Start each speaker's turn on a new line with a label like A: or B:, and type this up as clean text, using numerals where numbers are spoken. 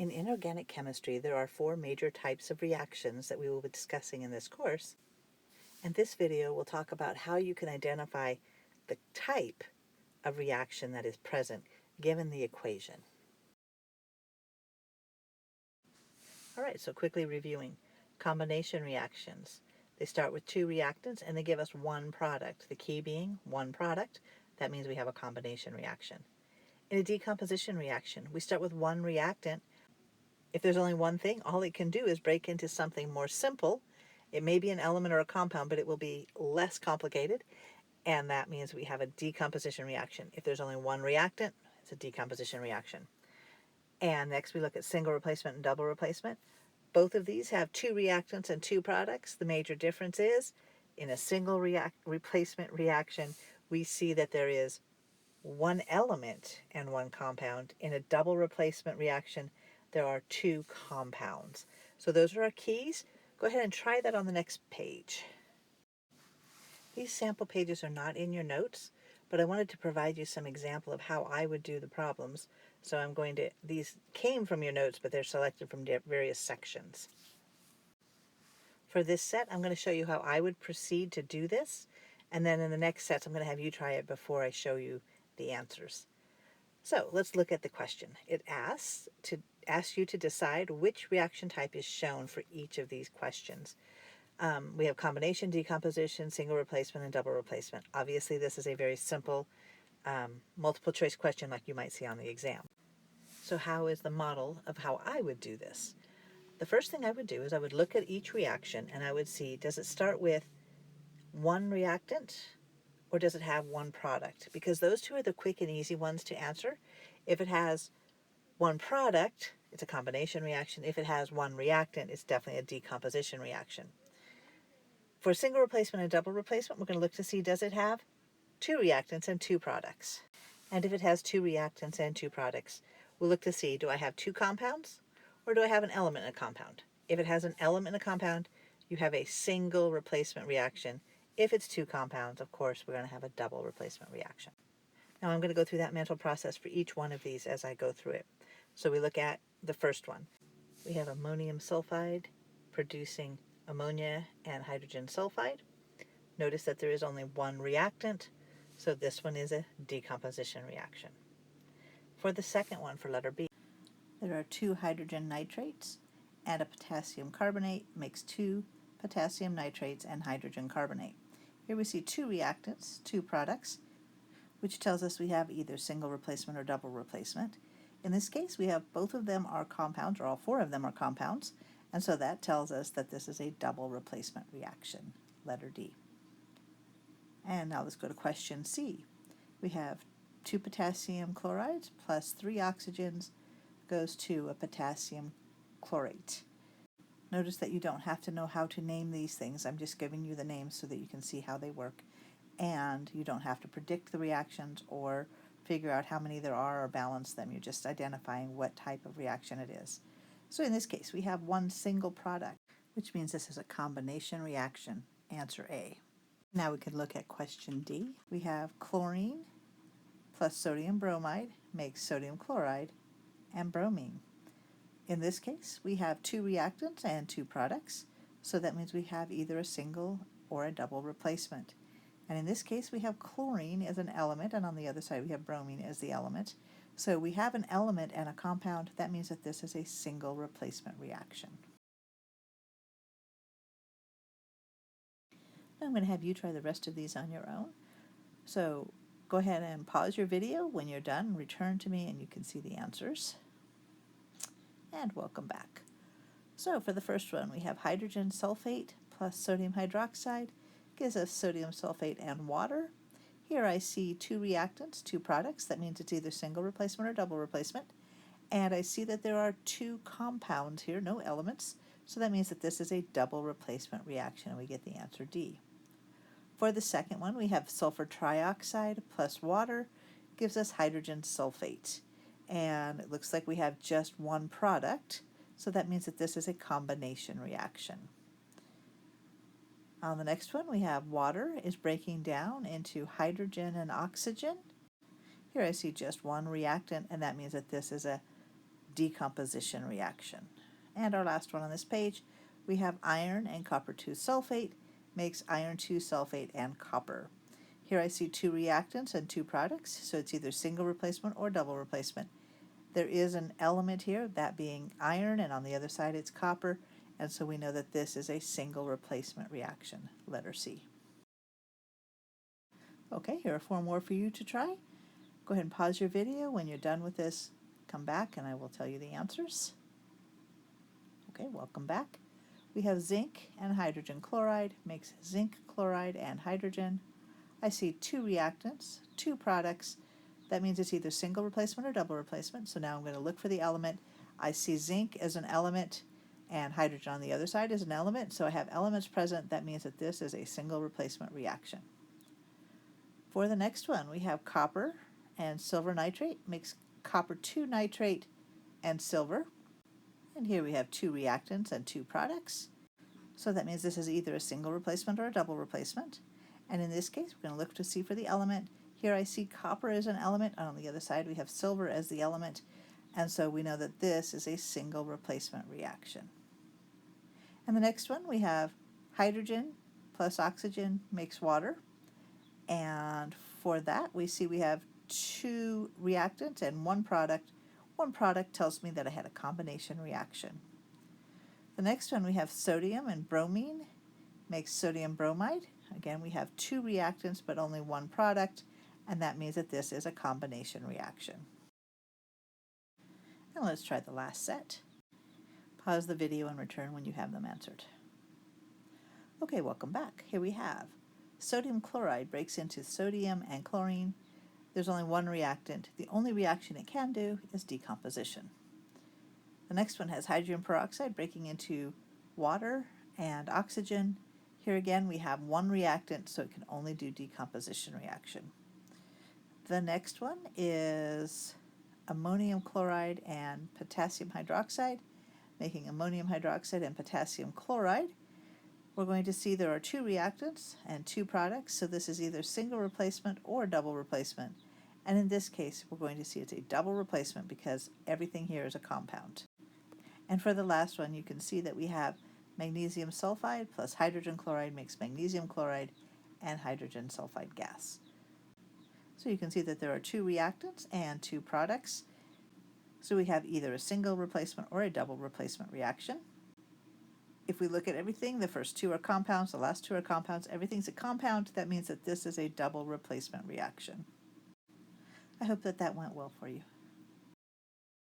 A: In inorganic chemistry, there are 4 major types of reactions that we will be discussing in this course. And this video will talk about how you can identify the type of reaction that is present given the equation. All right, so quickly reviewing. Combination reactions. They start with 2 reactants and they give us 1 product. The key being 1 product. That means we have a combination reaction. In a decomposition reaction, we start with 1 reactant. If there's only one thing, all it can do is break into something more simple. It may be an element or a compound, but it will be less complicated, and that means we have a decomposition reaction. If there's only 1 reactant, it's a decomposition reaction. And next we look at single replacement and double replacement. Both of these have 2 reactants and 2 products. The major difference is in a single replacement reaction, we see that there is 1 element and 1 compound. In a double replacement reaction, there are 2 compounds. So those are our keys. Go ahead and try that on the next page. These sample pages are not in your notes, but I wanted to provide you some example of how I would do the problems. So these came from your notes, but they're selected from various sections. For this set, I'm going to show you how I would proceed to do this, and then in the next sets, I'm going to have you try it before I show you the answers. So let's look at the question. It asks you to decide which reaction type is shown for each of these questions. We have combination, decomposition, single replacement, and double replacement. Obviously, this is a very simple multiple choice question like you might see on the exam. So how is the model of how I would do this? The first thing I would do is I would look at each reaction and I would see, does it start with 1 reactant or does it have 1 product? Because those 2 are the quick and easy ones to answer. If it has 1 product, it's a combination reaction. If it has 1 reactant, it's definitely a decomposition reaction. For single replacement and double replacement, we're going to look to see, does it have 2 reactants and 2 products? And if it has 2 reactants and 2 products, we'll look to see, do I have 2 compounds or do I have an element in a compound? If it has an element in a compound, you have a single replacement reaction. If it's 2 compounds, of course, we're going to have a double replacement reaction. Now I'm going to go through that mental process for each one of these as I go through it. So we look at the first one. We have ammonium sulfide producing ammonia and hydrogen sulfide. Notice that there is only 1 reactant, so this one is a decomposition reaction. For the second one, for letter B, there are 2 hydrogen nitrates and a potassium carbonate makes 2 potassium nitrates and hydrogen carbonate. Here we see 2 reactants, 2 products, which tells us we have either single replacement or double replacement. In this case, we have both of them are compounds, or all 4 of them are compounds, and so that tells us that this is a double replacement reaction, letter D. And now let's go to question C. We have 2 potassium chlorides plus 3 oxygens goes to a potassium chlorate. Notice that you don't have to know how to name these things. I'm just giving you the names so that you can see how they work. And you don't have to predict the reactions or figure out how many there are or balance them. You're just identifying what type of reaction it is. So in this case, we have 1 single product, which means this is a combination reaction, answer A. Now we can look at question D. We have chlorine plus sodium bromide makes sodium chloride and bromine. In this case, we have 2 reactants and 2 products, so that means we have either a single or a double replacement. And in this case, we have chlorine as an element, and on the other side we have bromine as the element. So we have an element and a compound. That means that this is a single replacement reaction. Now I'm going to have you try the rest of these on your own. So go ahead and pause your video. When you're done, return to me and you can see the answers. And welcome back. So for the first one, we have hydrogen sulfate plus sodium hydroxide gives us sodium sulfate and water. Here I see 2 reactants, 2 products. That means it's either single replacement or double replacement. And I see that there are 2 compounds here, no elements. So that means that this is a double replacement reaction, and we get the answer D. For the second one, we have sulfur trioxide plus water gives us hydrogen sulfate. And it looks like we have just 1 product, so that means that this is a combination reaction. On the next one, we have water is breaking down into hydrogen and oxygen. Here I see just 1 reactant, and that means that this is a decomposition reaction. And our last one on this page, we have iron and copper 2 sulfate makes iron 2 sulfate and copper. Here I see two reactants and two products, so it's either single replacement or double replacement. There is an element here, that being iron, and on the other side it's copper, and so we know that this is a single replacement reaction, letter C. Okay, here are four more for you to try. Go ahead and pause your video. When you're done with this, come back and I will tell you the answers. Okay, welcome back. We have zinc and hydrogen chloride makes zinc chloride and hydrogen. I see two reactants, two products. That means it's either single replacement or double replacement. So now I'm going to look for the element. I see zinc as an element and hydrogen on the other side is an element. So I have elements present. That means that this is a single replacement reaction. For the next one, we have copper and silver nitrate makes copper 2 nitrate and silver. And here we have two reactants and two products. So that means this is either a single replacement or a double replacement. And in this case, we're going to look to see for the element. Here I see copper as an element. On the other side, we have silver as the element. And so we know that this is a single replacement reaction. And the next one, we have hydrogen plus oxygen makes water. And for that, we see we have two reactants and one product. One product tells me that I had a combination reaction. The next one, we have sodium and bromine makes sodium bromide. Again, we have two reactants but only one product, and that means that this is a combination reaction. Now let's try the last set. Pause the video and return when you have them answered. Okay, welcome back. Here we have sodium chloride breaks into sodium and chlorine. There's only one reactant. The only reaction it can do is decomposition. The next one has hydrogen peroxide breaking into water and oxygen. Here again we have one reactant, so it can only do decomposition reaction. The next one is ammonium chloride and potassium hydroxide, making ammonium hydroxide and potassium chloride. We're going to see there are two reactants and two products, so this is either single replacement or double replacement. And in this case, we're going to see it's a double replacement because everything here is a compound. And for the last one, you can see that we have magnesium sulfide plus hydrogen chloride makes magnesium chloride and hydrogen sulfide gas. So you can see that there are two reactants and two products. So we have either a single replacement or a double replacement reaction. If we look at everything, the first two are compounds, the last two are compounds, everything's a compound. That means that this is a double replacement reaction. I hope that went well for you.